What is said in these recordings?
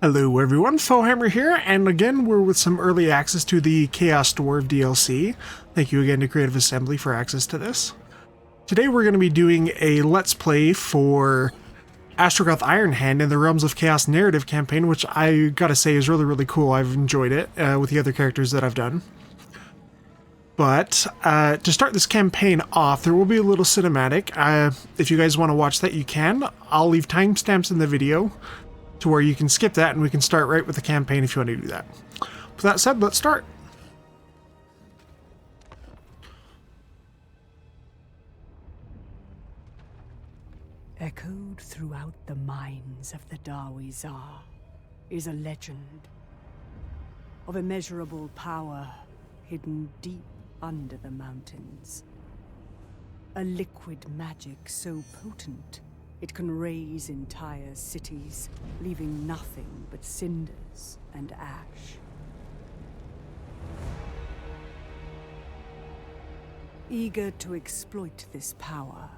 Hello everyone, Warhammer here, and again we're with some early access to the Chaos Dwarfs DLC. Thank you again to Creative Assembly for access to this. Today we're going to be doing a Let's Play for Astragoth Ironhand in the Realms of Chaos narrative campaign, which I gotta say is really cool. I've enjoyed it with the other characters that I've done. But to start this campaign off, there will be a little cinematic. If you guys want to watch that, you can. I'll leave timestamps in the video to where you can skip that and we can start right with the campaign if you want to do that. With that said, let's start. Echoed throughout the mines of the Darwizar is a legend of immeasurable power hidden deep under the mountains. A liquid magic so potent it can raze entire cities, leaving nothing but cinders and ash. Eager to exploit this power,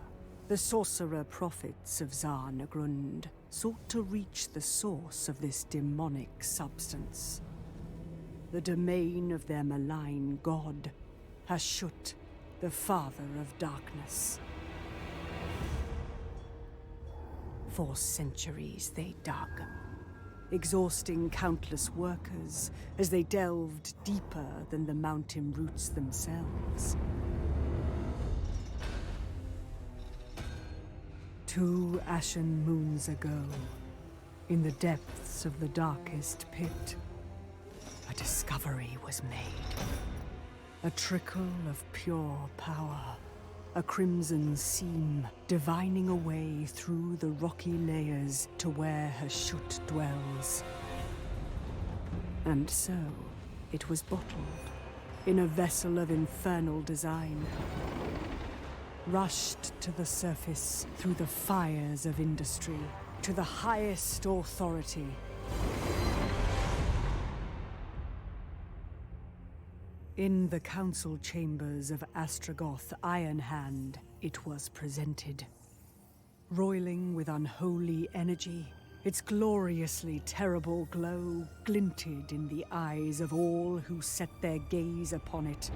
the sorcerer prophets of Zarnagrund sought to reach the source of this demonic substance. The domain of their malign god, Hashut, the father of darkness. For centuries they dug, exhausting countless workers as they delved deeper than the mountain roots themselves. 2 ashen moons ago, in the depths of the darkest pit, a discovery was made. A trickle of pure power. A crimson seam divining a way through the rocky layers to where Hashut dwells. And so, it was bottled in a vessel of infernal design, rushed to the surface through the fires of industry, to the highest authority. In the council chambers of Astragoth Ironhand, it was presented. Roiling with unholy energy, its gloriously terrible glow glinted in the eyes of all who set their gaze upon it.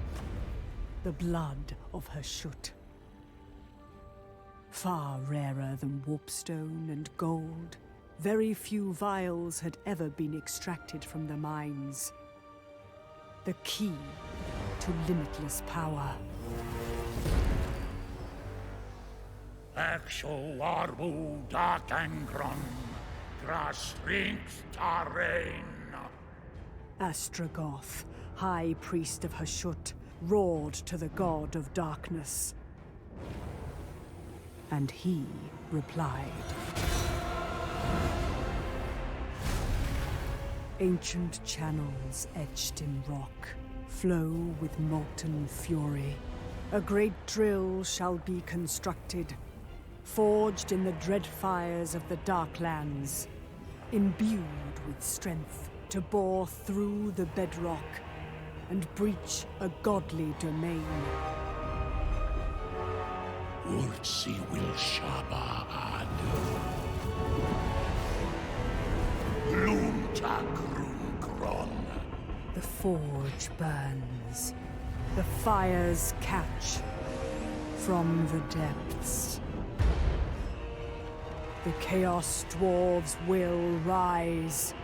The blood of Hashut. Far rarer than warpstone and gold, very few vials had ever been extracted from the mines. The key to limitless power. Exo arbu datangron, gras rinks tarain. Astragoth, High Priest of Hashut, roared to the god of darkness. And he replied. Ancient channels etched in rock flow with molten fury. A great drill shall be constructed, forged in the dread fires of the Darklands, imbued with strength to bore through the bedrock and breach a godly domain. Urtsi will shaba adu. The forge burns. The fires catch from the depths. The Chaos Dwarfs will rise.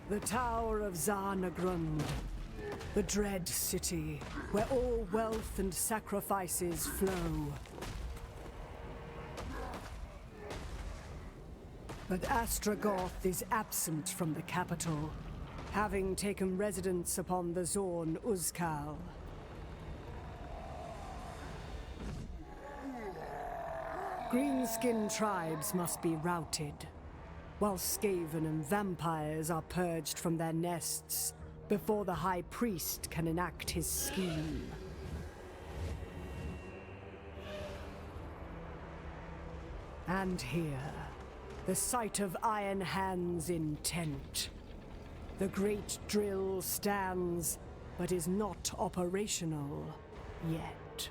The Tower of Zarnagrund. The dread city, where all wealth and sacrifices flow. But Astragoth is absent from the capital, having taken residence upon the Zorn Uzkal. Green-skinned tribes must be routed, while Skaven and vampires are purged from their nests before the High Priest can enact his scheme. And here, the site of Ironhand's intent. The great drill stands, but is not operational yet.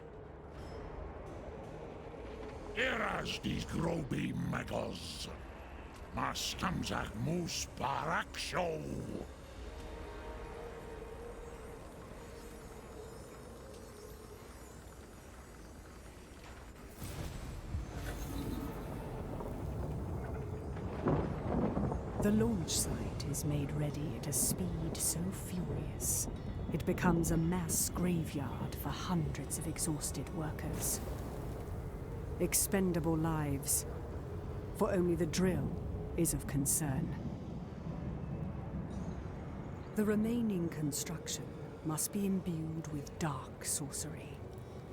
Eras these groby megos. Mas kamzak mus barak show. The launch site is made ready at a speed so furious, it becomes a mass graveyard for hundreds of exhausted workers. Expendable lives, for only the drill is of concern. The remaining construction must be imbued with dark sorcery,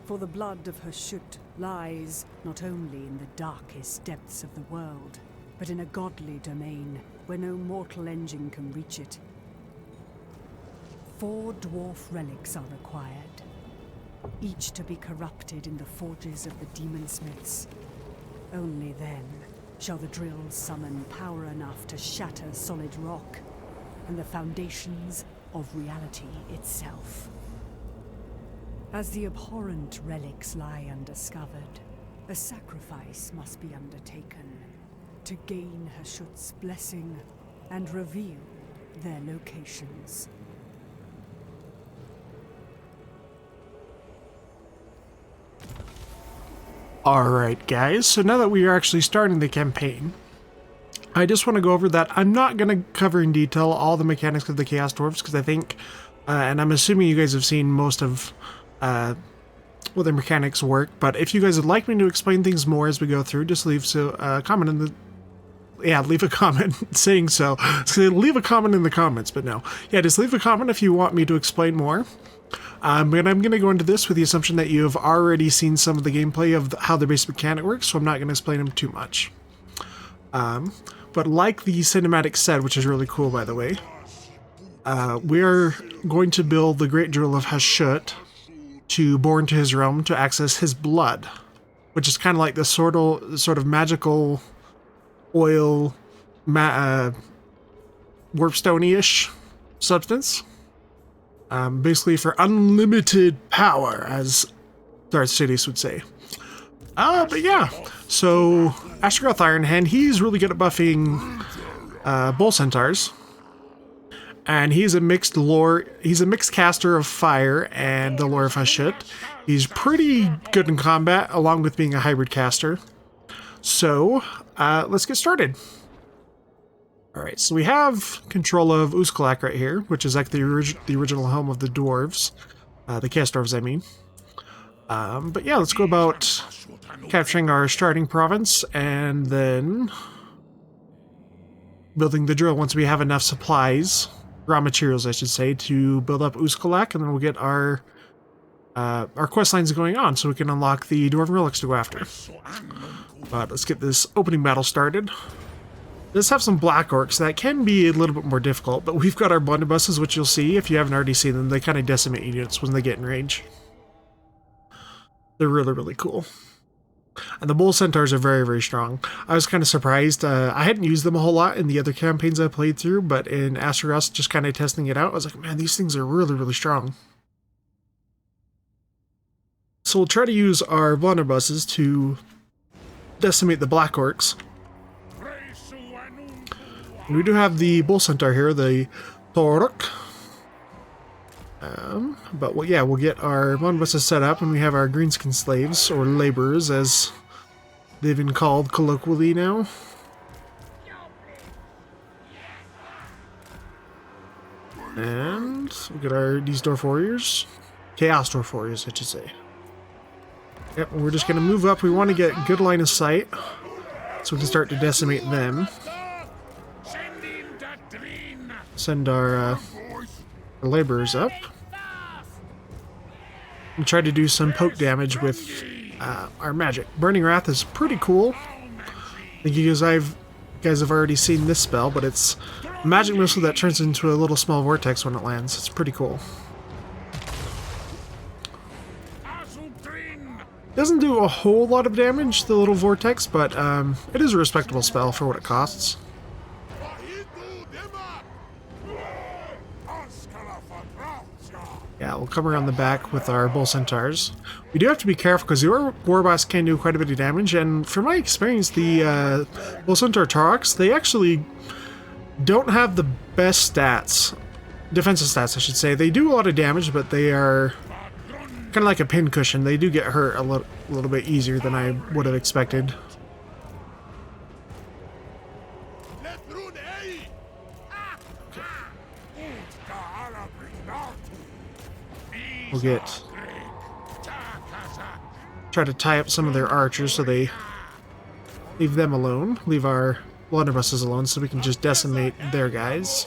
for the blood of Hashut lies not only in the darkest depths of the world, but in a godly domain where no mortal engine can reach it. 4 dwarf relics are required, each to be corrupted in the forges of the demon smiths. Only then shall the drill summon power enough to shatter solid rock and the foundations of reality itself. As the abhorrent relics lie undiscovered, a sacrifice must be undertaken to gain Hashut's blessing and reveal their locations. Alright guys, so now that we are actually starting the campaign, I just want to go over that. I'm not going to cover in detail all the mechanics of the Chaos Dwarfs, because I think, and I'm assuming you guys have seen most of well, their mechanics work, but if you guys would like me to explain things more as we go through, just leave a comment in the leave a comment saying so. Leave a comment in the comments, but no. Yeah, just leave a comment if you want me to explain more. But I'm going to go into this with the assumption that you have already seen some of the gameplay of how the basic mechanic works, so I'm not going to explain them too much. But like the cinematic said, which is really cool by the way, we're going to build the Great Drill of Hashut to bore into his realm to access his blood, which is kind of like the sort of magical oil, warpstone-ish substance. Basically for unlimited power, as Darth Sidious would say. But yeah, so Astragoth Ironhand, he's really good at buffing bull centaurs. And he's a mixed caster of fire and the lore of Hashut. He's pretty good in combat, along with being a hybrid caster. So, let's get started. Alright, so we have control of Uzkalak right here, which is like the original home of the dwarves. The Chaos Dwarfs, I mean. But yeah, let's go about capturing our starting province, and then building the drill once we have enough supplies, raw materials I should say, to build up Uzkalak, and then we'll get our quest lines going on, so we can unlock the Dwarven relics to go after. But let's get this opening battle started. Let's have some black orcs. That can be a little bit more difficult, but we've got our blunderbusses, which you'll see if you haven't already seen them. They kind of decimate units when they get in range. They're really, really cool. And the bull centaurs are very, very strong. I was kind of surprised. I hadn't used them a whole lot in the other campaigns I played through, but in Astragoth, just kind of testing it out, I was like, man, these things are really, really strong. So we'll try to use our blunderbusses to decimate the black orcs. And we do have the bull centaur here, the Toruk. But well, yeah, we'll get our blunderbusses set up, and we have our greenskin slaves, or laborers, as they've been called colloquially now. And we'll get these dwarf warriors. Chaos dwarf warriors, I should say. Yep, we're just going to move up. We want to get good line of sight, so we can start to decimate them. Send our laborers up. And try to do some poke damage with our magic. Burning Wrath is pretty cool. I think you guys have already seen this spell, but it's a magic missile that turns into a little small vortex when it lands. It's pretty cool. Doesn't do a whole lot of damage, the little vortex, but it is a respectable spell for what it costs. we'll come around the back with our bull centaurs. We do have to be careful because your warboss can do quite a bit of damage, and from my experience, the bull centaur Taurochs, they actually don't have the best stats. Defensive stats, I should say. They do a lot of damage, but they are kind of like a pincushion. They do get hurt a little bit easier than I would have expected. We'll try to tie up some of their archers so they leave them alone. Leave our blunderbusses alone so we can just decimate their guys.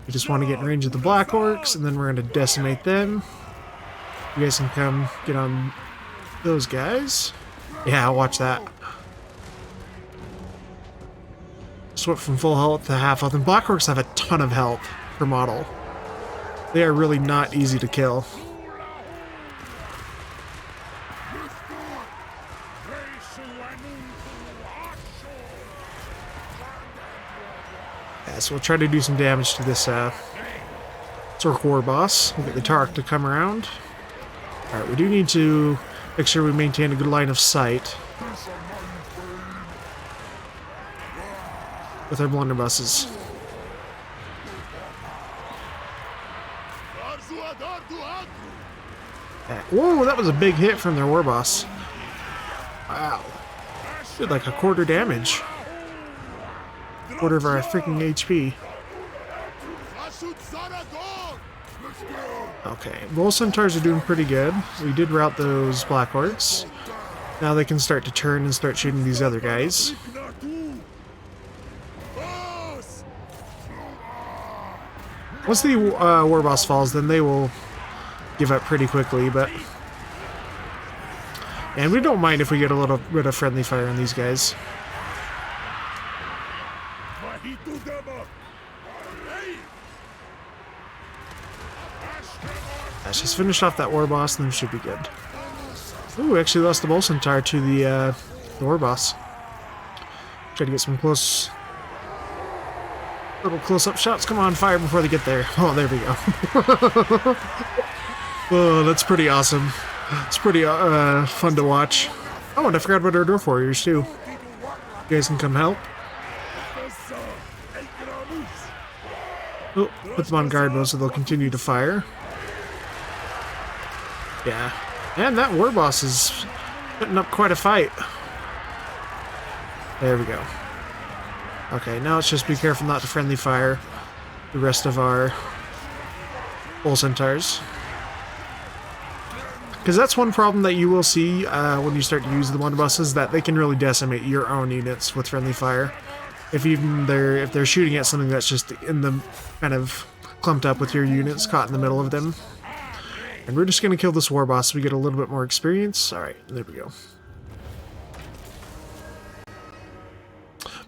We just want to get in range of the Black Orcs, and then we're going to decimate them. You guys can come get on those guys. Yeah, watch that. Just went from full health to half health, and Black Orcs have a ton of health per model. They are really not easy to kill. Yeah, so we'll try to do some damage to this Orc War boss. We'll get the Tark to come around. Alright, we do need to make sure we maintain a good line of sight with our blunderbusses. Whoa, that was a big hit from their war boss. Wow. Did like a quarter damage. Quarter of our freaking HP. Okay, Bull Centaurs are doing pretty good. We did rout those Black Orcs. Now they can start to turn and start shooting these other guys. Once the war boss falls, then they will give up pretty quickly, but... And we don't mind if we get a little bit of friendly fire on these guys. Let's just finish off that war boss and then we should be good. Ooh, we actually lost the Bull Centaur to the war boss. Try to get some little close-up shots. Come on, fire before they get there. Oh, there we go. Oh, that's pretty awesome. It's pretty fun to watch. Oh, and I forgot about our Dwarf Warriors, too. You guys can come help. Oh, put them on guard mode so they'll continue to fire. Yeah. And that war boss is putting up quite a fight. There we go. Okay, now let's just be careful not to friendly fire the rest of our Bull Centaurs. Because that's one problem that you will see when you start to use the blunderbusses, that they can really decimate your own units with friendly fire. If they're shooting at something that's just in the kind of clumped up with your units caught in the middle of them. And we're just going to kill this war boss so we get a little bit more experience. Alright, there we go.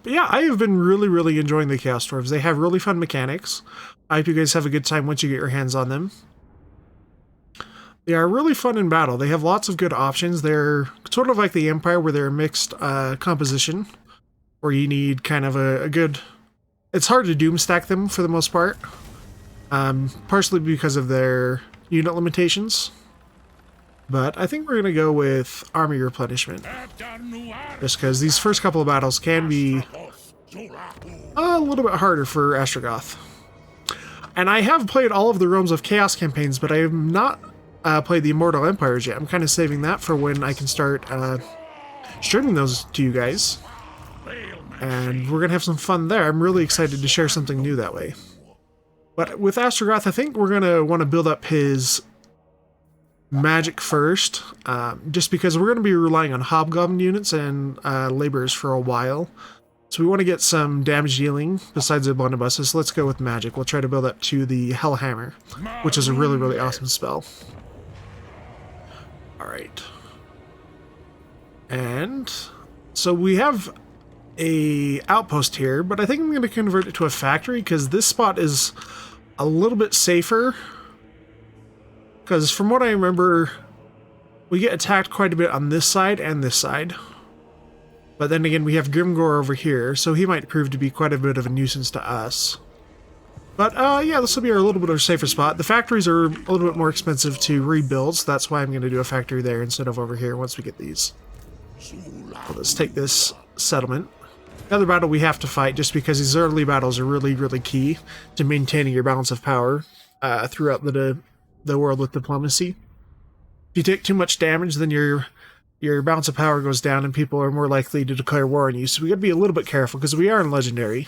But yeah, I have been really enjoying the Chaos Dwarfs. They have really fun mechanics. I hope you guys have a good time once you get your hands on them. They are really fun in battle. They have lots of good options. They're sort of like the Empire, where they're a mixed composition, where you need kind of a good... It's hard to doom stack them for the most part, partially because of their unit limitations. But I think we're going to go with army replenishment, just because these first couple of battles can be a little bit harder for Astragoth. And I have played all of the Realms of Chaos campaigns, but I have not played the Immortal Empires yet. I'm kind of saving that for when I can start streaming those to you guys. And we're going to have some fun there. I'm really excited to share something new that way. But with Astragoth, I think we're going to want to build up his magic first, just because we're going to be relying on Hobgoblin units and laborers for a while. So we want to get some damage dealing besides the blunderbusses. So let's go with magic. We'll try to build up to the Hellhammer, which is a really awesome spell. Alright. And so we have a outpost here, but I think I'm going to convert it to a factory because this spot is a little bit safer. Because from what I remember, we get attacked quite a bit on this side and this side. But then again, we have Grimgor over here, so he might prove to be quite a bit of a nuisance to us. But, yeah, this will be a little bit of a safer spot. The factories are a little bit more expensive to rebuild, so that's why I'm going to do a factory there instead of over here once we get these. So let's take this settlement. Another battle we have to fight, just because these early battles are really, really key to maintaining your balance of power throughout the world with diplomacy. If you take too much damage, then your balance of power goes down and people are more likely to declare war on you. So we gotta be a little bit careful, because we are in Legendary.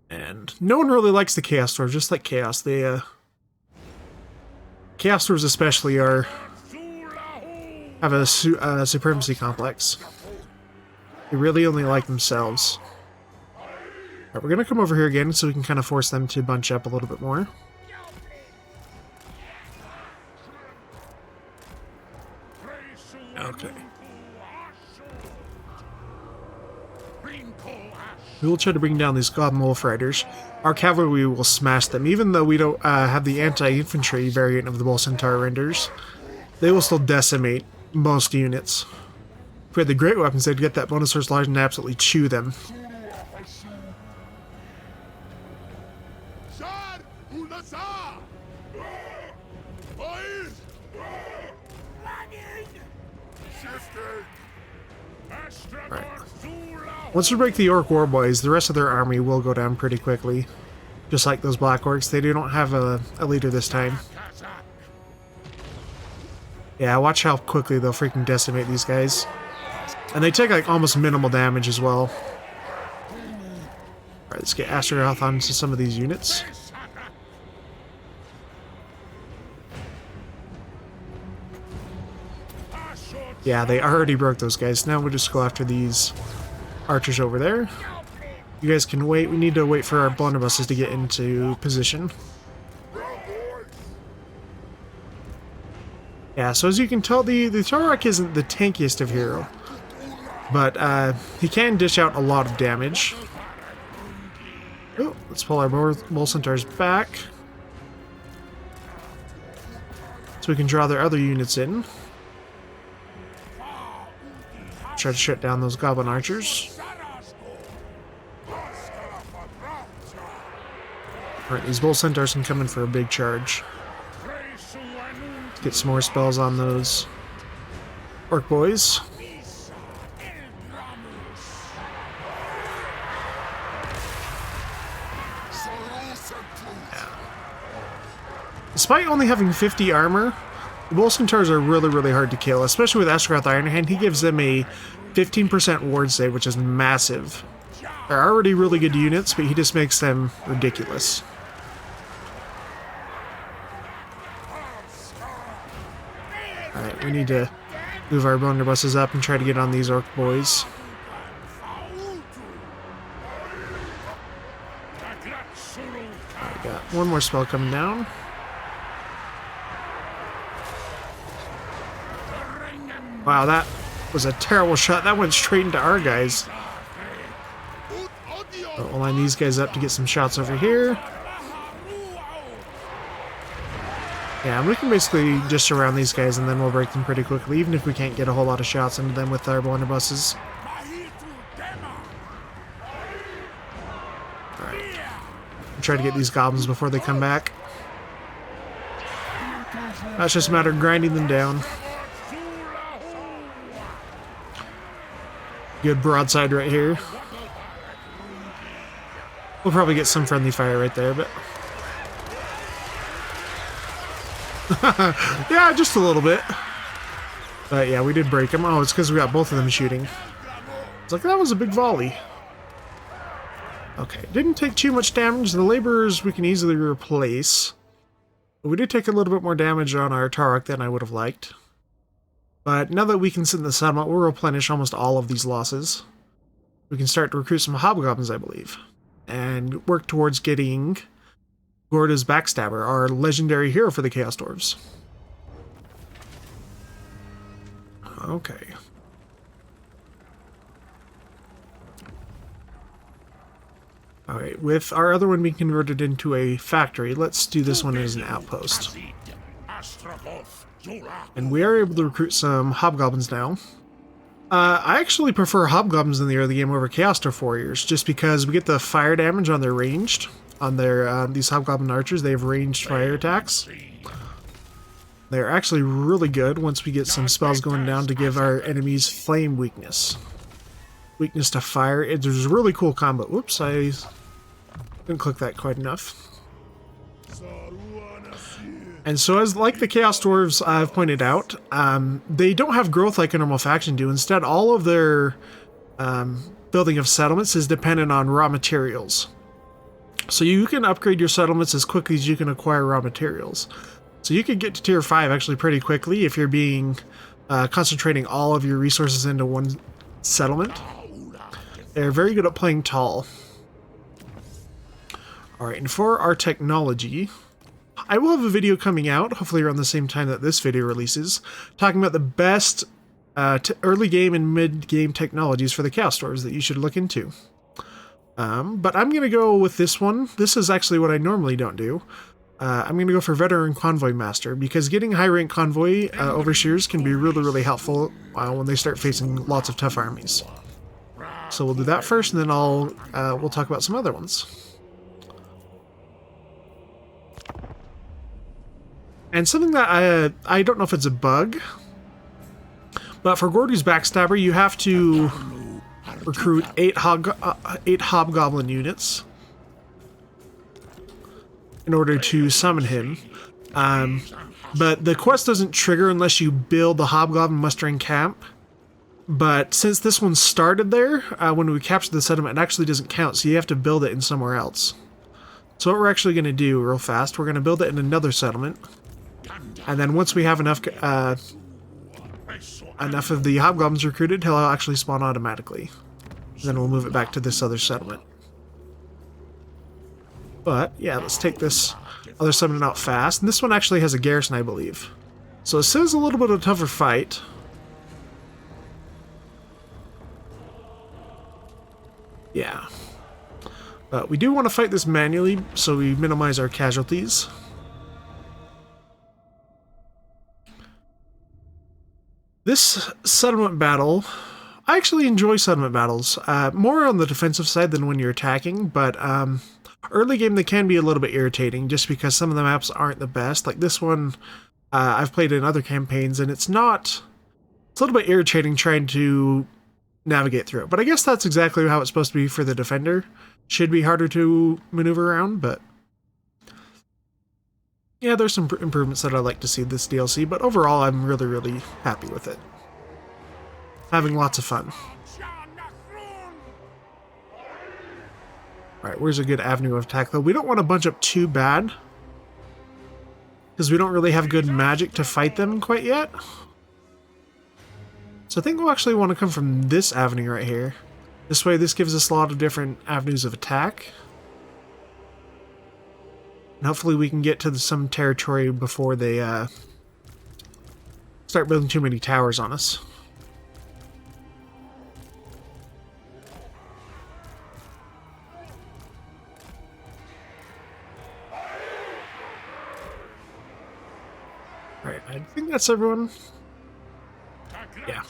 And no one really likes the Chaos Dwarves, just like Chaos. They, Chaos Dwarves especially have a supremacy complex. They really only like themselves. Alright, we're gonna come over here again so we can kind of force them to bunch up a little bit more. Okay. We will try to bring down these Goblin Wolf Riders. Our cavalry will smash them, even though we don't have the anti-infantry variant of the Bull Centaur renders. They will still decimate most units. If we had the great weapons, they'd get that bonus force large and absolutely chew them. Right. Once we break the Orc Warboys, the rest of their army will go down pretty quickly. Just like those Black Orcs, they don't have a leader this time. Yeah, watch how quickly they'll freaking decimate these guys. And they take like almost minimal damage as well. Alright, let's get Astragoth onto some of these units. Yeah, they already broke those guys. Now we'll just go after these archers over there. You guys can wait. We need to wait for our blunderbusses to get into position. Yeah, so as you can tell, the Torok isn't the tankiest of hero. But he can dish out a lot of damage. Oh, let's pull our Bull Centaurs back. So we can draw their other units in. Try to shut down those Goblin Archers. Alright, these Bull Centaurs can come in for a big charge. Let's get some more spells on those Orc boys. Yeah. Despite only having 50 armor, the Bull Centaurs are really, really hard to kill, especially with Astragoth Ironhand. He gives them a 15% ward save, which is massive. They're already really good units, but he just makes them ridiculous. Alright, we need to move our blunderbusses up and try to get on these Orc boys. Alright, got one more spell coming down. Wow, that was a terrible shot. That went straight into our guys. We'll line these guys up to get some shots over here. Yeah, we can basically just surround these guys and then we'll break them pretty quickly, even if we can't get a whole lot of shots into them with our blunderbusses. Alright. Try to get these goblins before they come back. That's just a matter of grinding them down. Good broadside right here. We'll probably get some friendly fire right there, but... yeah, just a little bit. But yeah, we did break them. Oh, it's because we got both of them shooting. It's like, that was a big volley. Okay, didn't take too much damage. The laborers we can easily replace. But we did take a little bit more damage on our Torok than I would have liked. But now that we can sit in the settlement, we'll replenish almost all of these losses. We can start to recruit some hobgoblins, I believe. And work towards getting Gorda's Backstabber, our legendary hero for the Chaos Dwarfs. Okay. Alright, with our other one being converted into a factory, let's do this one as an outpost. And we are able to recruit some hobgoblins now. I actually prefer hobgoblins in the early game over Chaos Dwarf warriors, just because we get the fire damage on their ranged. On their these hobgoblin archers, they have ranged fire attacks. They're actually really good once we get some spells going down to give our enemies flame weakness. Weakness to fire. It's a really cool combo. Whoops, I didn't click that quite enough. And so, as like the Chaos Dwarves I've pointed out, they don't have growth like a normal faction do. Instead, all of their building of settlements is dependent on raw materials. So you can upgrade your settlements as quickly as you can acquire raw materials. So you could get to tier 5 actually pretty quickly if you're concentrating all of your resources into one settlement. They're very good at playing tall. Alright, and for our technology, I will have a video coming out, hopefully around the same time that this video releases, talking about the best early game and mid game technologies for the Chaos Dwarves that you should look into. But I'm going to go with this one. This is actually what I normally don't do. I'm going to go for Veteran Convoy Master, because getting high rank convoy overseers can be really, really helpful when they start facing lots of tough armies. So we'll do that first, and then we'll talk about some other ones. And something that I don't know if it's a bug, but for Gordy's Backstabber, you have to recruit 8 Hobgoblin units in order to summon him. But the quest doesn't trigger unless you build the Hobgoblin mustering camp. But since this one started there, when we captured the settlement, it actually doesn't count, so you have to build it in somewhere else. So what we're actually going to do real fast, we're going to build it in another settlement. And then once we have enough of the Hobgoblins recruited, he'll actually spawn automatically. And then we'll move it back to this other settlement. But, yeah, let's take this other settlement out fast. And this one actually has a garrison, I believe. So this is a little bit of a tougher fight. Yeah. But we do want to fight this manually, so we minimize our casualties. This settlement battle, I actually enjoy settlement battles. More on the defensive side than when you're attacking, but early game they can be a little bit irritating just because some of the maps aren't the best. Like this one, I've played in other campaigns, and it's a little bit irritating trying to navigate through it. But I guess that's exactly how it's supposed to be for the defender. Should be harder to maneuver around, but yeah, there's some improvements that I'd like to see in this DLC, but overall I'm really, really happy with it. Having lots of fun. Alright, where's a good avenue of attack though? We don't want to bunch up too bad, because we don't really have good magic to fight them quite yet. So I think we'll actually want to come from this avenue right here. This way, this gives us a lot of different avenues of attack. And hopefully we can get to some territory before they start building too many towers on us. Alright, I think that's everyone. Yeah.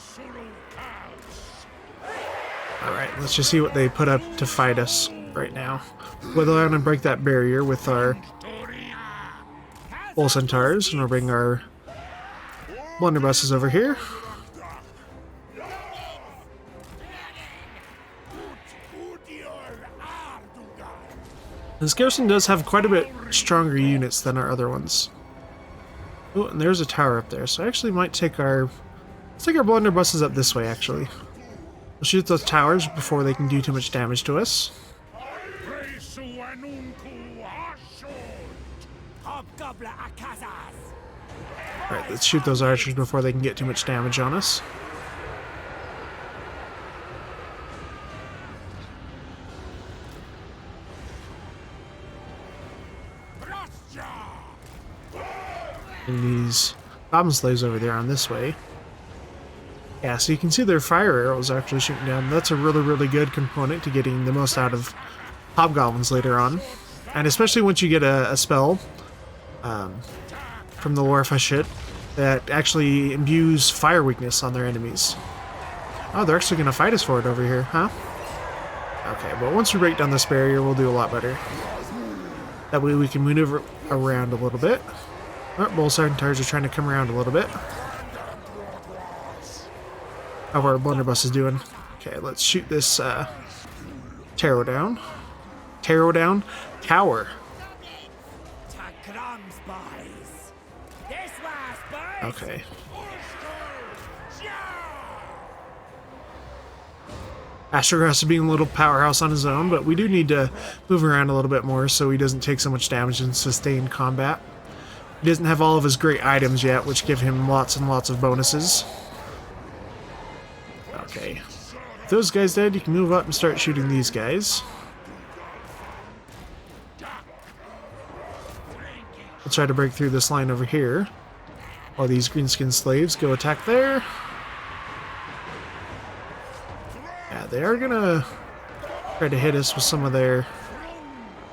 Alright, let's just see what they put up to fight us right now. We'll go down and break that barrier with our Bull Centaurs, and we'll bring our blunderbusses over here. This garrison does have quite a bit stronger units than our other ones. Oh, and there's a tower up there, so I actually might take let's take our blunderbusses up this way, actually. We'll shoot those towers before they can do too much damage to us. Alright, let's shoot those archers before they can get too much damage on us. And these goblin slaves over there on this way. Yeah, so you can see their fire arrows actually shooting down. That's a really, really good component to getting the most out of hobgoblins later on. And especially once you get a spell from the Priest of Hashut that actually imbues fire weakness on their enemies. Oh, they're actually going to fight us for it over here, huh? Okay, well, once we break down this barrier, we'll do a lot better. That way we can maneuver around a little bit. Oh, both centaurs are trying to come around a little bit. How our blunderbuss is doing. Okay, let's shoot this tarot down. Tarot down. Tower. Okay. Astragoth is being a little powerhouse on his own, but we do need to move around a little bit more so he doesn't take so much damage in sustained combat. He doesn't have all of his great items yet, which give him lots and lots of bonuses. Okay. With those guys dead, you can move up and start shooting these guys. Let's try to break through this line over here, while these greenskin slaves go attack there. Yeah, they are gonna try to hit us with some of their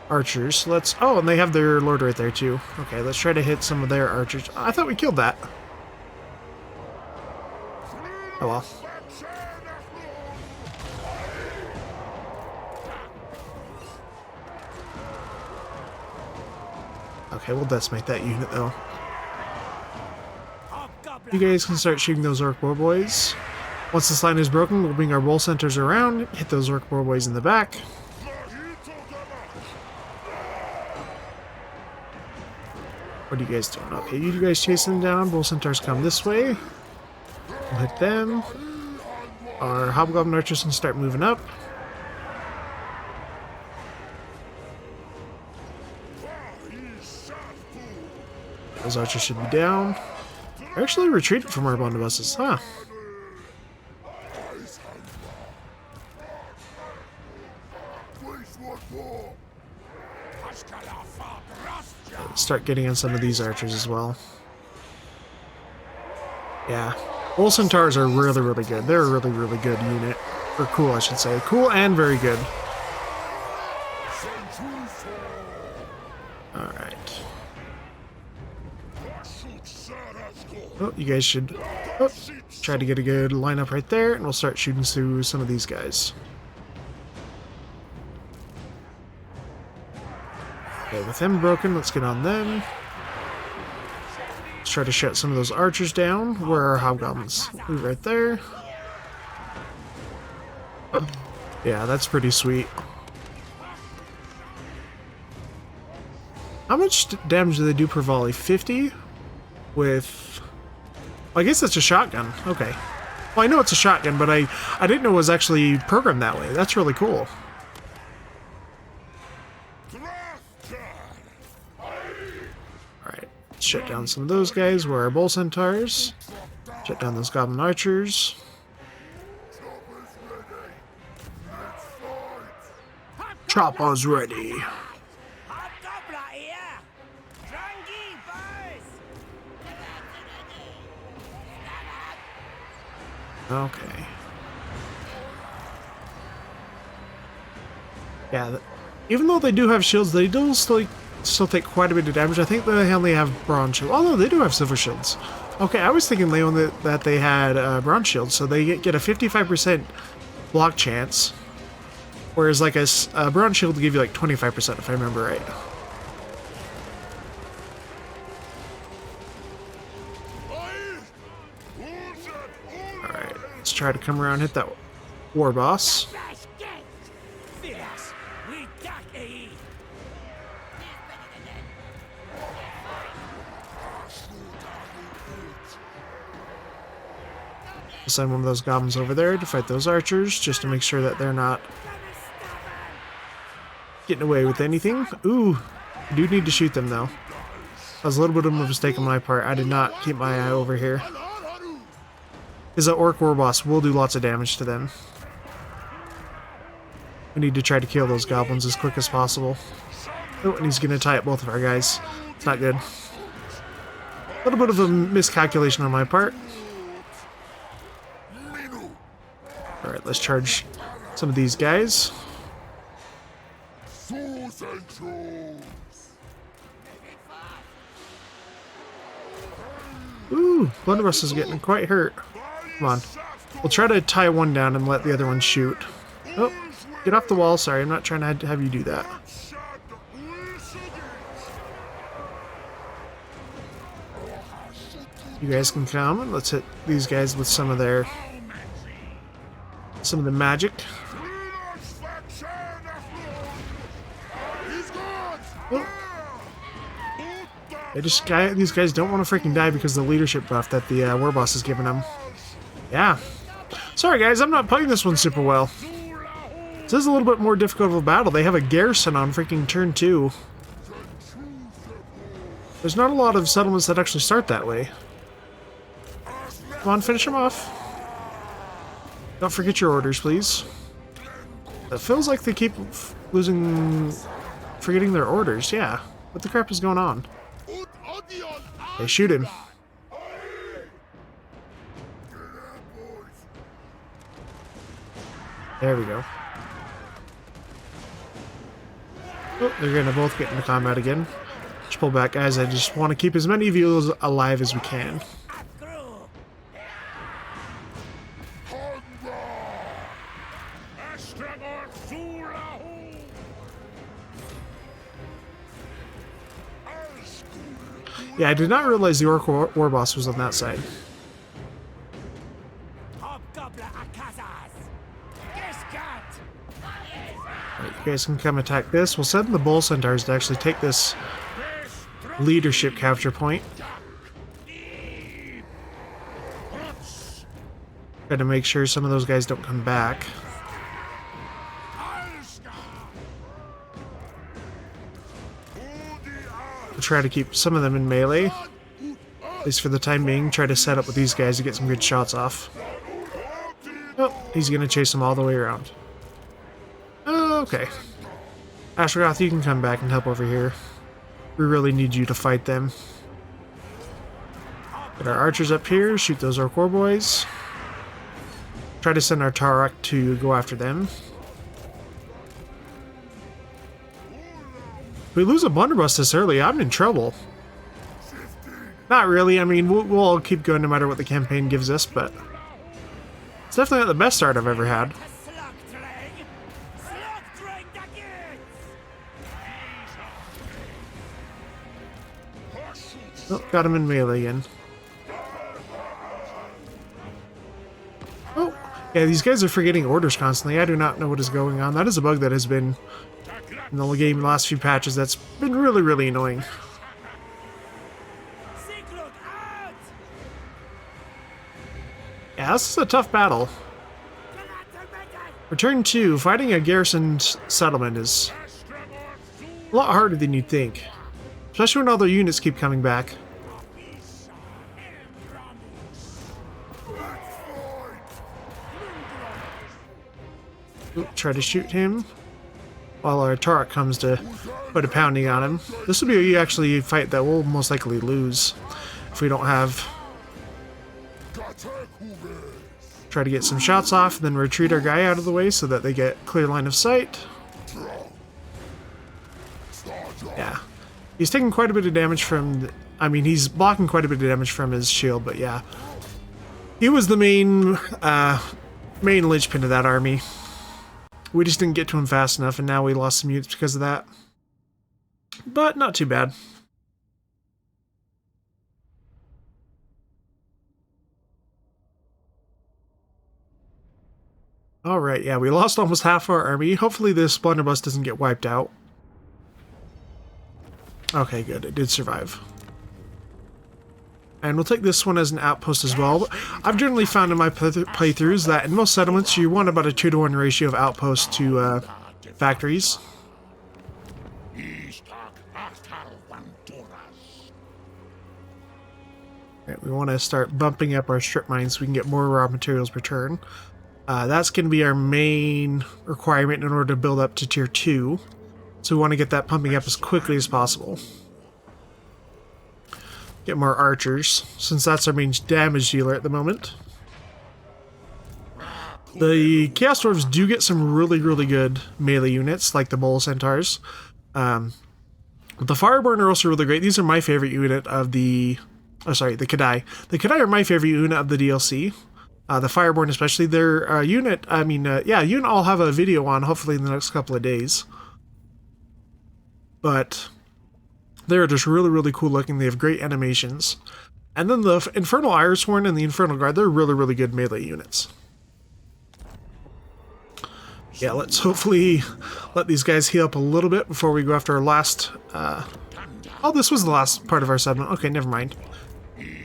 archers. Let's... Oh, and they have their lord right there too. Okay, let's try to hit some of their archers. I thought we killed that. Oh well. Okay, we'll decimate that unit though. You guys can start shooting those orc war boys. Once this line is broken, we'll bring our bull centers around, hit those orc war boys in the back. What are you guys doing? Okay, you guys chasing them down. Bull centaurs come this way. We'll hit them. Our hobgoblin archers can start moving up. Those archers should be down. They're actually retreated from our blunderbusses, huh? Start getting on some of these archers as well. Yeah. Bull centaurs are really, really good. They're a really, really good unit. Or cool, I should say. Cool and very good. Alright. Oh, you guys should try to get a good lineup right there, and we'll start shooting through some of these guys. Okay, with them broken, let's get on them. Let's try to shut some of those archers down. Where are our hobgoblins? Move right there. Yeah, that's pretty sweet. How much damage do they do per volley? 50? With... Well, I guess that's a shotgun. Okay. Well, I know it's a shotgun, but I didn't know it was actually programmed that way. That's really cool. Alright, shut down some of those guys. Where are bull centaurs? Shut down those goblin archers. Chopper's ready. Okay. Yeah, even though they do have shields, they do still take quite a bit of damage. I think they only have bronze shields, although they do have silver shields. Okay, I was thinking, Leon, that they had bronze shields, so they get a 55% block chance, whereas like a bronze shield will give you like 25% if I remember right. Alright, let's try to come around and hit that war boss. Send one of those goblins over there to fight those archers, just to make sure that they're not getting away with anything. Ooh, I do need to shoot them though. That was a little bit of a mistake on my part. I did not keep my eye over here. Because the orc war boss will do lots of damage to them. We need to try to kill those goblins as quick as possible. Oh, and he's going to tie up both of our guys. It's not good. A little bit of a miscalculation on my part. Alright, let's charge some of these guys. Ooh, Blunderbuss is getting quite hurt. Come on. We'll try to tie one down and let the other one shoot. Oh, get off the wall. Sorry, I'm not trying to have you do that. You guys can come and let's hit these guys with some of the magic. Oh. These guys don't want to freaking die because of the leadership buff that the war boss has given them. Yeah. Sorry guys, I'm not playing this one super well. This is a little bit more difficult of a battle. They have a garrison on freaking turn 2. There's not a lot of settlements that actually start that way. Come on, finish them off. Don't forget your orders, please. It feels like they keep forgetting their orders. Yeah. What the crap is going on? They shoot him. There we go. Oh, they're gonna both get into combat again. Just pull back, guys. I just want to keep as many of you alive as we can. Yeah, I did not realize the Orc War Boss was on that side. Right, you guys can come attack this. We'll send the Bull Centaurs to actually take this leadership capture point. Got to make sure some of those guys don't come back. We'll try to keep some of them in melee. At least for the time being. Try to set up with these guys to get some good shots off. Oh, he's going to chase them all the way around. Okay. Astragoth, you can come back and help over here. We really need you to fight them. Get our archers up here, shoot those Orc War boys. Try to send our Tarok to go after them. If we lose a blunderbuss this early, I'm in trouble. Not really, I mean, we'll all keep going no matter what the campaign gives us, but it's definitely not the best start I've ever had. Oh, got him in melee again. Oh, yeah, these guys are forgetting orders constantly. I do not know what is going on. That is a bug that has been in the game in the last few patches. That's been really, really annoying. Yeah, this is a tough battle. Return 2, fighting a garrison settlement is a lot harder than you'd think. Especially when all their units keep coming back. Ooh, try to shoot him while our Tarok comes to put a pounding on him. This will be actually a fight that we'll most likely lose if we don't have... Try to get some shots off, and then retreat our guy out of the way so that they get clear line of sight. Yeah. He's taking quite a bit of damage from... I mean, he's blocking quite a bit of damage from his shield, but yeah. He was the main linchpin of that army. We just didn't get to him fast enough, and now we lost some units because of that. But not too bad. Alright, yeah, we lost almost half our army. Hopefully this blunderbuss doesn't get wiped out. Okay, good. It did survive. And we'll take this one as an outpost as well. I've generally found in my playthroughs that in most settlements you want about a 2-to-1 ratio of outposts to factories. Right, we want to start bumping up our strip mines so we can get more raw materials per turn. That's going to be our main requirement in order to build up to tier 2. So we want to get that pumping up as quickly as possible. Get more archers, since that's our main damage dealer at the moment. The Chaos Dwarfs do get some really, really good melee units, like the Bull Centaurs. The Fireborn are also really great. These are my favorite unit of the... Oh, sorry, the Kadai. The Kadai are my favorite unit of the DLC. The Fireborn especially, their unit, unit I'll have a video on hopefully in the next couple of days. But they're just really, really cool looking. They have great animations. And then the Infernal Irisworn and the Infernal Guard, they're really, really good melee units. Yeah, let's hopefully let these guys heal up a little bit before we go after our last... Oh, this was the last part of our segment. Okay, never mind.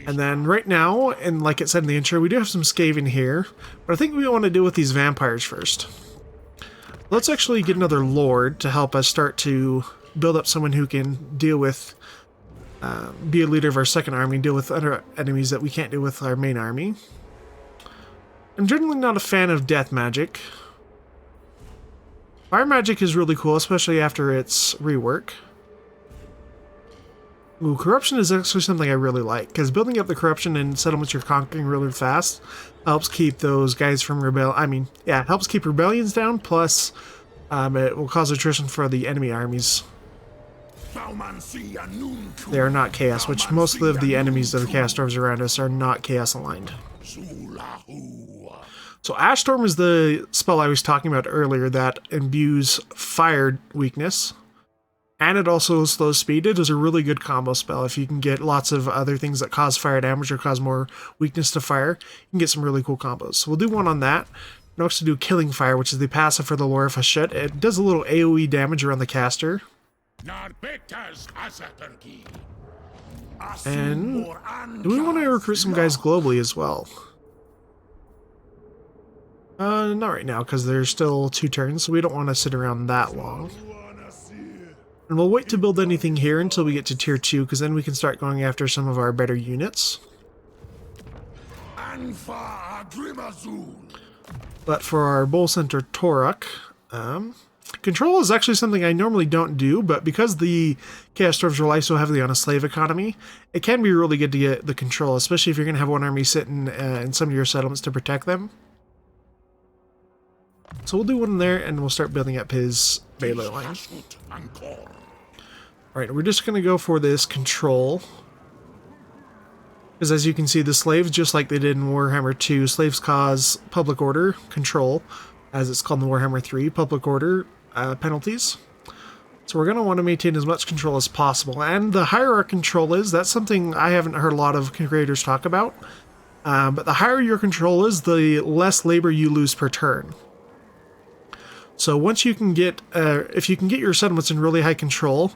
And then right now, and like it said in the intro, we do have some Skaven here. But I think we want to deal with these vampires first. Let's actually get another Lord to help us start to build up someone who can deal with... be a leader of our second army, deal with other enemies that we can't deal with our main army. I'm generally not a fan of death magic. Fire magic is really cool, especially after its rework. Ooh, corruption is actually something I really like, because building up the corruption and settlements you're conquering really fast helps keep those guys from helps keep rebellions down, plus it will cause attrition for the enemy armies. They are not chaos, which most of the enemies of the Chaos Dwarves around us are not chaos aligned. So Ash Storm is the spell I was talking about earlier that imbues fire weakness. And it also slows speed. It is a really good combo spell. If you can get lots of other things that cause fire damage or cause more weakness to fire, you can get some really cool combos. So we'll do one on that. Next we'll do Killing Fire, which is the passive for the Lord of Hashut. It does a little AoE damage around the caster. And do we want to recruit some guys globally as well? Not right now, because there's still 2 turns, so we don't want to sit around that long. And we'll wait to build anything here until we get to tier 2, because then we can start going after some of our better units. But for our Bull Center Toruk, control is actually something I normally don't do, but because the Chaos Dwarves rely so heavily on a slave economy, it can be really good to get the control, especially if you're going to have one army sitting in some of your settlements to protect them. So we'll do one there, and we'll start building up his melee line. Alright, we're just going to go for this control. Because as you can see, the slaves, just like they did in Warhammer 2, slaves cause public order control, as it's called in Warhammer 3, public order penalties. So we're going to want to maintain as much control as possible. And the higher our control is, that's something I haven't heard a lot of creators talk about. But the higher your control is, the less labor you lose per turn. So once you can get, if you can get your settlements in really high control,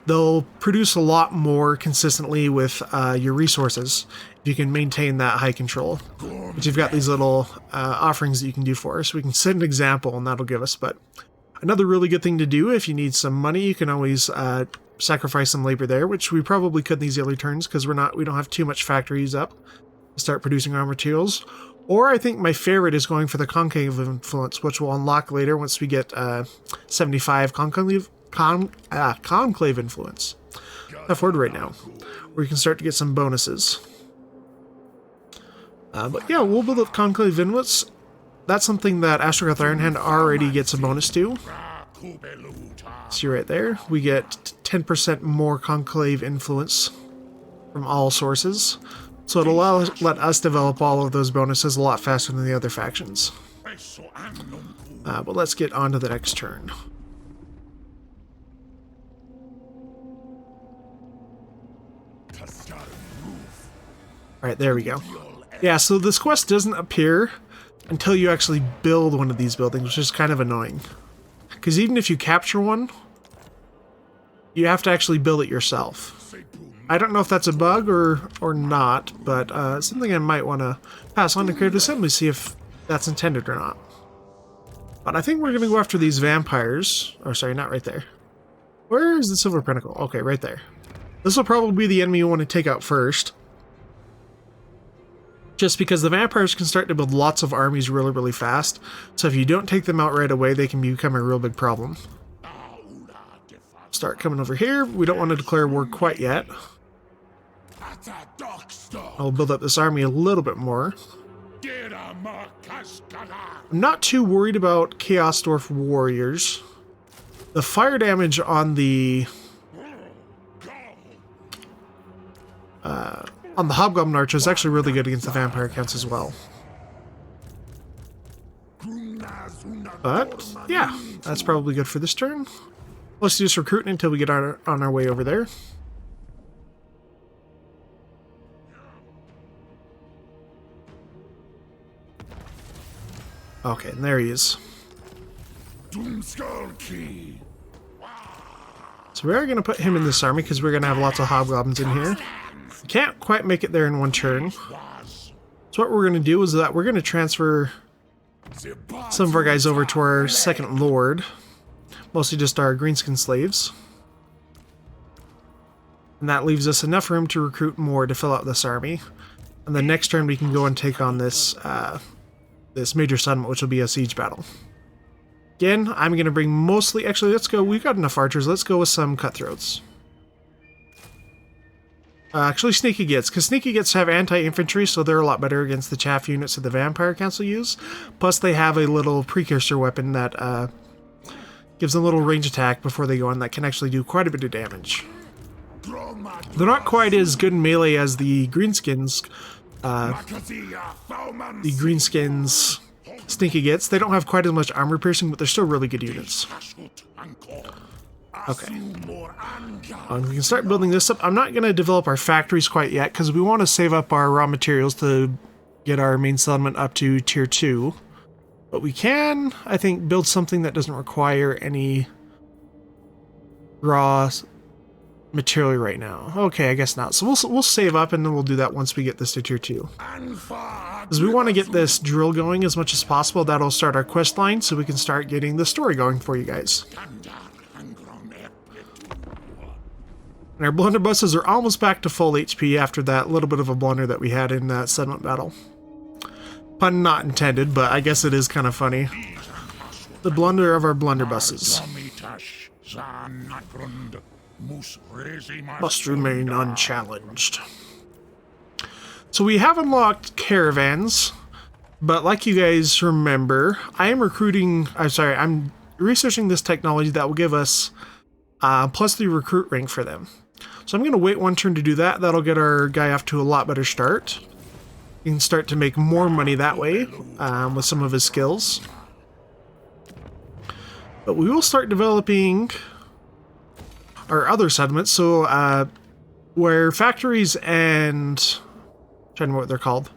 they'll produce a lot more consistently with your resources if you can maintain that high control. But you've got these little offerings that you can do for us. We can set an example and that'll give us. But another really good thing to do if you need some money, you can always sacrifice some labor there, which we probably could in these early turns because we don't have too much factories up to start producing our materials. Or I think my favorite is going for the Conclave Influence, which we'll unlock later once we get 75 Conclave Influence. Tough word right now. Where you can start to get some bonuses. But yeah, we'll build up Conclave Influence. That's something that Astragoth Ironhand already gets a bonus to. See right there, we get 10% more Conclave Influence from all sources. So it'll let us develop all of those bonuses a lot faster than the other factions. But let's get on to the next turn. Alright, there we go. Yeah, so this quest doesn't appear until you actually build one of these buildings, which is kind of annoying. Because even if you capture one, you have to actually build it yourself. I don't know if that's a bug or not, but something I might want to pass on to Creative Assembly, see if that's intended or not. But I think we're going to go after these vampires. Oh, sorry, not right there. Where is the Silver Pinnacle? Okay, right there. This will probably be the enemy you want to take out first. Just because the vampires can start to build lots of armies really, really fast. So if you don't take them out right away, they can become a real big problem. Start coming over here. We don't want to declare war quite yet. I'll build up this army a little bit more. I'm not too worried about Chaos Dwarf warriors. The fire damage on the Hobgoblin Archer is actually really good against the vampire counts as well. But, yeah, that's probably good for this turn. Let's do some recruiting until we get on our way over there. Okay, and there he is. So we are going to put him in this army because we're going to have lots of hobgoblins in here. We can't quite make it there in one turn. So what we're going to do is that we're going to transfer some of our guys over to our second lord. Mostly just our greenskin slaves. And that leaves us enough room to recruit more to fill out this army. And the next turn we can go and take on this this major settlement, which will be a siege battle. Again, I'm going to bring mostly... Actually, let's go... We've got enough archers. Let's go with some cutthroats. Actually, Sneaky Gits, because Sneaky Gits have anti-infantry, so they're a lot better against the chaff units that the Vampire Council use. Plus, they have a little precursor weapon that gives them a little range attack before they go in that can actually do quite a bit of damage. They're not quite as good in melee as the Greenskins. The Greenskins Sneaky Gits. They don't have quite as much armor piercing, but they're still really good units. Okay. We can start building this up. I'm not going to develop our factories quite yet because we want to save up our raw materials to get our main settlement up to tier 2. But we can, I think, build something that doesn't require any raw material right now. Okay, I guess not. So we'll save up and then we'll do that once we get this to tier 2. Because we want to get this drill going as much as possible. That'll start our quest line so we can start getting the story going for you guys. And our blunderbusses are almost back to full HP after that little bit of a blunder that we had in that settlement battle. Pun not intended, but I guess it is kind of funny. The blunder of our blunderbusses. Must remain unchallenged. So we have unlocked caravans, but like you guys remember, I'm researching this technology that will give us +3 recruit rank for them. So I'm going to wait one turn to do that. That'll get our guy off to a lot better start. He can start to make more money that way with some of his skills. But we will start developing our other settlements. So where factories and... I'm trying to remember what they're called.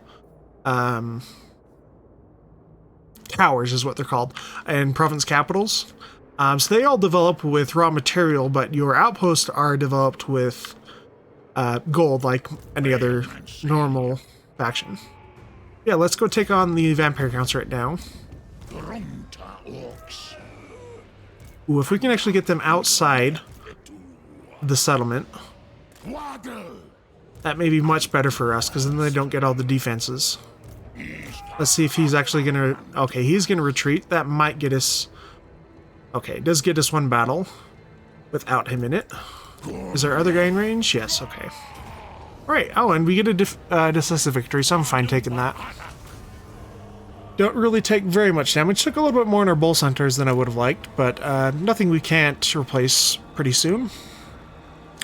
Towers is what they're called. And province capitals. So they all develop with raw material, but your outposts are developed with gold, like any other normal faction. Yeah, let's go take on the Vampire Council right now. Ooh, if we can actually get them outside the settlement, that may be much better for us, because then they don't get all the defenses. Let's see if he's actually going to... Okay, he's going to retreat. That might get us... Okay, it does get us one battle without him in it. Is our other guy in range? Yes, okay. Alright, oh, and we get a decisive victory, so I'm fine taking that. Don't really take very much damage. Took a little bit more on our bull centers than I would have liked, but nothing we can't replace pretty soon.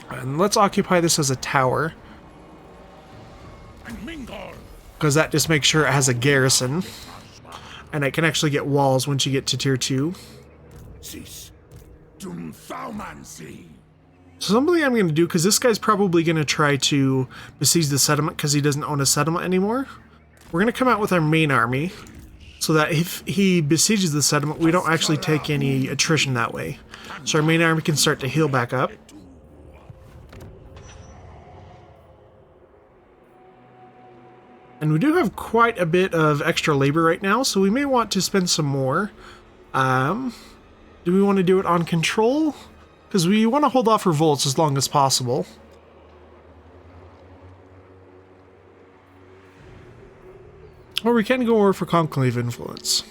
And let's occupy this as a tower, because that just makes sure it has a garrison, and it can actually get walls once you get to tier 2. So something I'm going to do, because this guy's probably going to try to besiege the settlement because he doesn't own a settlement anymore. We're going to come out with our main army so that if he besieges the settlement, we don't actually take any attrition that way. So our main army can start to heal back up. And we do have quite a bit of extra labor right now, so we may want to spend some more. Do we want to do it on control? Because we want to hold off revolts as long as possible. Or we can go over for conclave influence.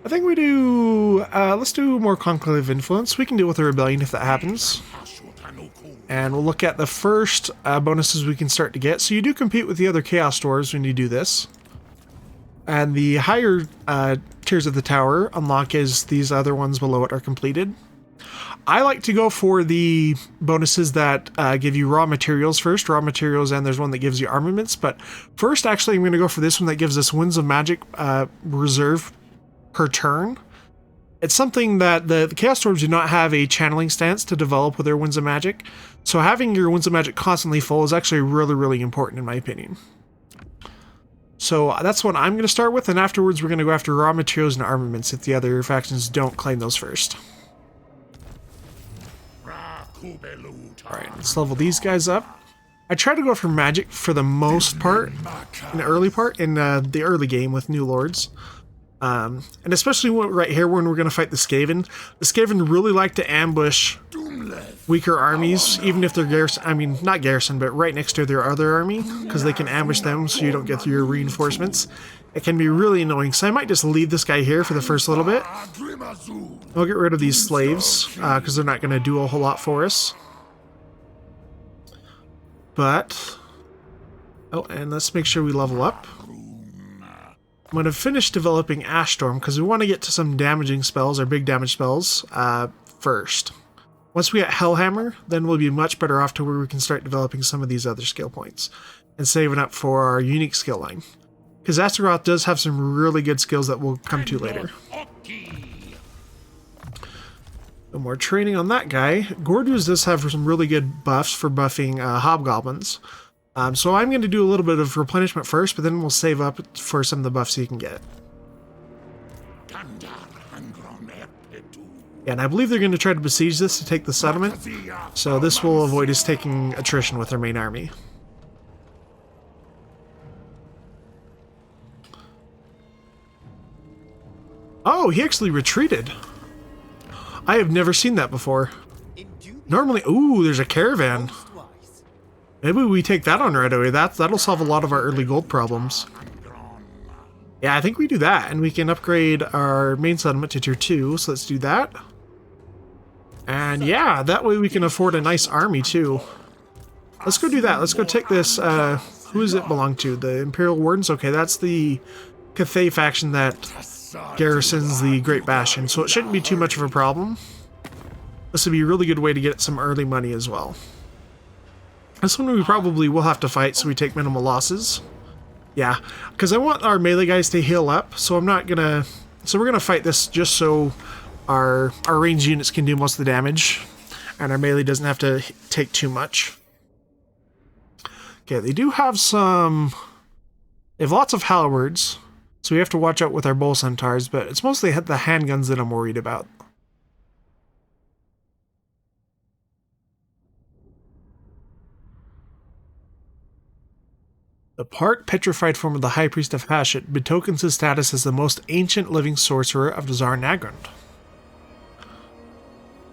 I think we do... let's do more conclave influence. We can deal with a rebellion if that happens. And we'll look at the first bonuses we can start to get. So you do compete with the other Chaos Dwarves when you do this. And the higher tiers of the tower unlock as these other ones below it are completed. I like to go for the bonuses that give you raw materials first, and there's one that gives you armaments. But first, actually, I'm going to go for this one that gives us Winds of Magic reserve per turn. It's something that the Chaos Dwarves do not have a channeling stance to develop with their Winds of Magic. So having your Winds of Magic constantly full is actually really, really important in my opinion. So that's what I'm going to start with, and afterwards we're going to go after raw materials and armaments if the other factions don't claim those first. Alright, let's level these guys up. I try to go for magic for the most part, in the early game with new lords. And especially right here when we're going to fight the Skaven. The Skaven really like to ambush weaker armies, even if they're not garrison, but right next to their other army, because they can ambush them so you don't get through your reinforcements. It can be really annoying, so I might just leave this guy here for the first little bit. I'll get rid of these slaves, because they're not going to do a whole lot for us. But, oh, and let's make sure we level up. I'm going to finish developing Ash Storm, because we want to get to some damaging spells, or big damage spells, first. Once we get Hellhammer, then we'll be much better off to where we can start developing some of these other skill points and saving up for our unique skill line. Because Astragoth does have some really good skills that we'll come to later. No more training on that guy. Gordus does have some really good buffs for buffing hobgoblins. So I'm going to do a little bit of replenishment first, but then we'll save up for some of the buffs you can get. Yeah, and I believe they're going to try to besiege this to take the settlement, so this will avoid us taking attrition with their main army. Oh, he actually retreated. I have never seen that before. Normally, ooh, there's a caravan. Maybe we take that on right away. That'll solve a lot of our early gold problems. Yeah, I think we do that, and we can upgrade our main settlement to tier 2, so let's do that. And yeah, that way we can afford a nice army too. Let's go do that. Let's go take this, who does it belong to? The Imperial Wardens? Okay, that's the Cathay faction that garrisons the Great Bastion, so it shouldn't be too much of a problem. This would be a really good way to get some early money as well. This one we probably will have to fight, so we take minimal losses. Yeah, because I want our melee guys to heal up, so I'm not gonna... So we're gonna fight this just so our ranged units can do most of the damage, and our melee doesn't have to take too much. Okay, they do have some... They have lots of halberds, so we have to watch out with our bow centaurs, but it's mostly the handguns that I'm worried about. The part petrified form of the High Priest of Hashut betokens his status as the most ancient living sorcerer of Dazar Nagrand.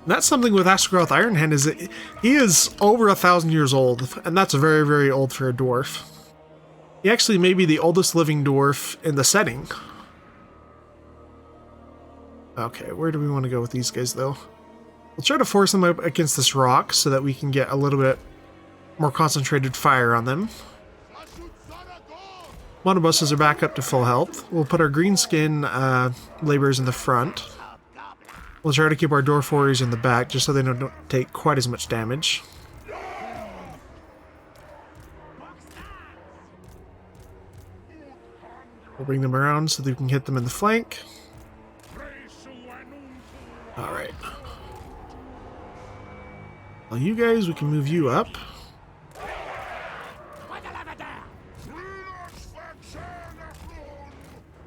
That's something with Astragoth Ironhand, is that he is over 1,000 years old, and that's very, very old for a dwarf. He actually may be the oldest living dwarf in the setting. Okay, where do we want to go with these guys, though? We'll try to force them up against this rock so that we can get a little bit more concentrated fire on them. Monobuses are back up to full health. We'll put our greenskin laborers in the front. We'll try to keep our dwarf warriors in the back just so they don't take quite as much damage. We'll bring them around so that we can hit them in the flank. Alright. Well, you guys, we can move you up.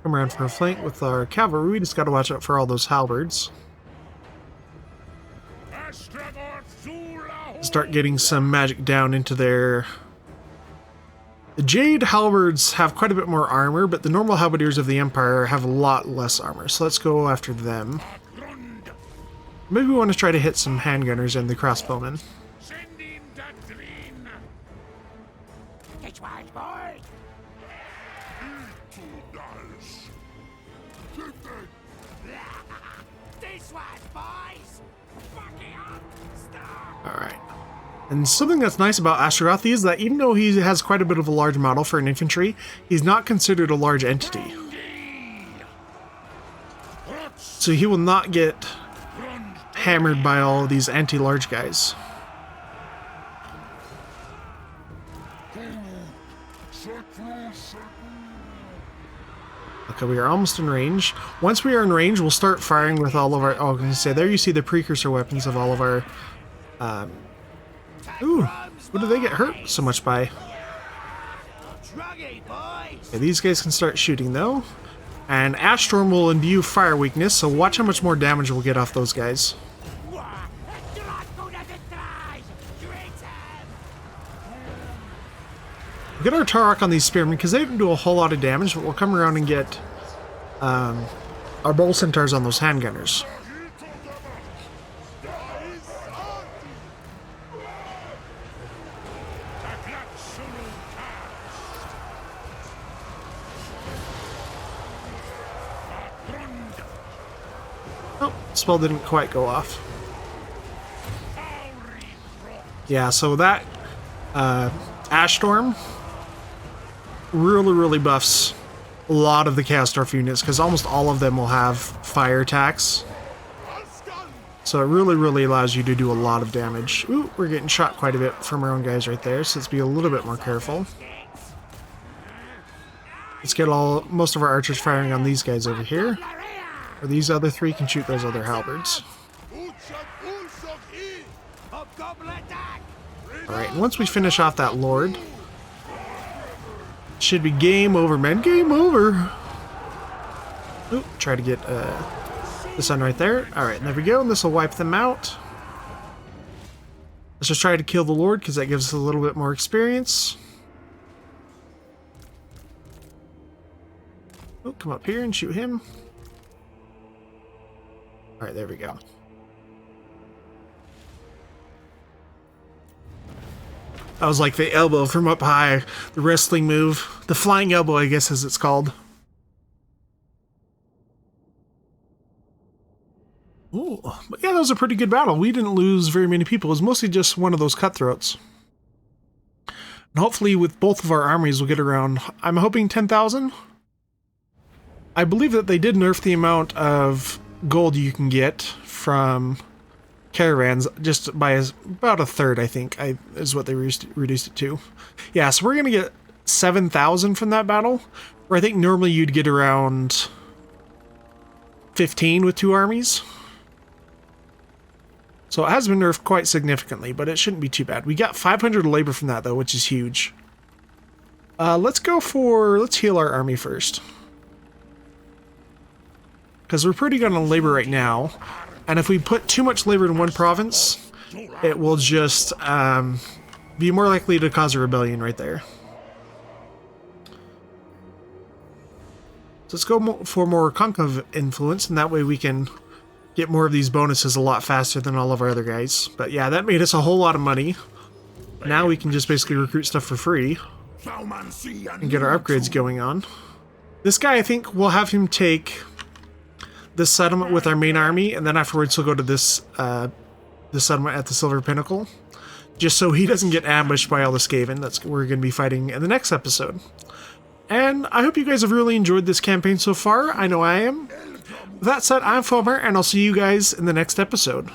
Come around for a flank with our cavalry. We just gotta watch out for all those halberds. Start getting some magic down into their... The Jade halberds have quite a bit more armor, but the normal halberdiers of the Empire have a lot less armor, so let's go after them. Maybe we want to try to hit some handgunners and the crossbowmen. Alright. And something that's nice about Astragoth is that even though he has quite a bit of a large model for an infantry, he's not considered a large entity. So he will not get hammered by all of these anti-large guys. Okay, we are almost in range. Once we are in range, we'll start firing with all of our... Oh, I was going to say, there you see the precursor weapons of all of our... Ooh, what do they get hurt so much by? Okay, these guys can start shooting, though. And Ash Storm will imbue fire weakness, so watch how much more damage we'll get off those guys. We'll get our Tarok on these spearmen, because they don't do a whole lot of damage, but we'll come around and get our bow centaurs on those handgunners. Oh, spell didn't quite go off. Yeah, so that Ash Storm really buffs a lot of the Chaos Dwarf units, because almost all of them will have fire attacks. So it really allows you to do a lot of damage. Ooh, we're getting shot quite a bit from our own guys right there, so let's be a little bit more careful. Let's get most of our archers firing on these guys over here. Or these other three can shoot those other halberds. Alright, and once we finish off that Lord, it should be game over, man. Game over! Oop, try to get the sun right there. Alright, and there we go, and this will wipe them out. Let's just try to kill the Lord, because that gives us a little bit more experience. Oh, come up here and shoot him. Alright, there we go. That was like the elbow from up high, the wrestling move. The flying elbow, I guess, as it's called. Ooh, but yeah, that was a pretty good battle. We didn't lose very many people. It was mostly just one of those cutthroats. And hopefully with both of our armies we'll get around, I'm hoping 10,000? I believe that they did nerf the amount of gold you can get from caravans just by about a third, I think, is what they reduced it to. Yeah, so we're going to get 7,000 from that battle, where I think normally you'd get around 15 with two armies. So it has been nerfed quite significantly, but it shouldn't be too bad. We got 500 labor from that, though, which is huge. Let's heal our army first. Because we're pretty good on labor right now. And if we put too much labor in one province, it will just be more likely to cause a rebellion right there. So let's go for more conclave influence, and that way we can get more of these bonuses a lot faster than all of our other guys. But yeah, that made us a whole lot of money. Now we can just basically recruit stuff for free and get our upgrades going on. This guy, I think we'll have him take this settlement with our main army, and then afterwards he'll go to this settlement at the Silver Pinnacle, just so he doesn't get ambushed by all the Skaven. That's what we're going to be fighting in the next episode. And I hope you guys have really enjoyed this campaign so far. I know I am. With that said, I'm Fomer, and I'll see you guys in the next episode.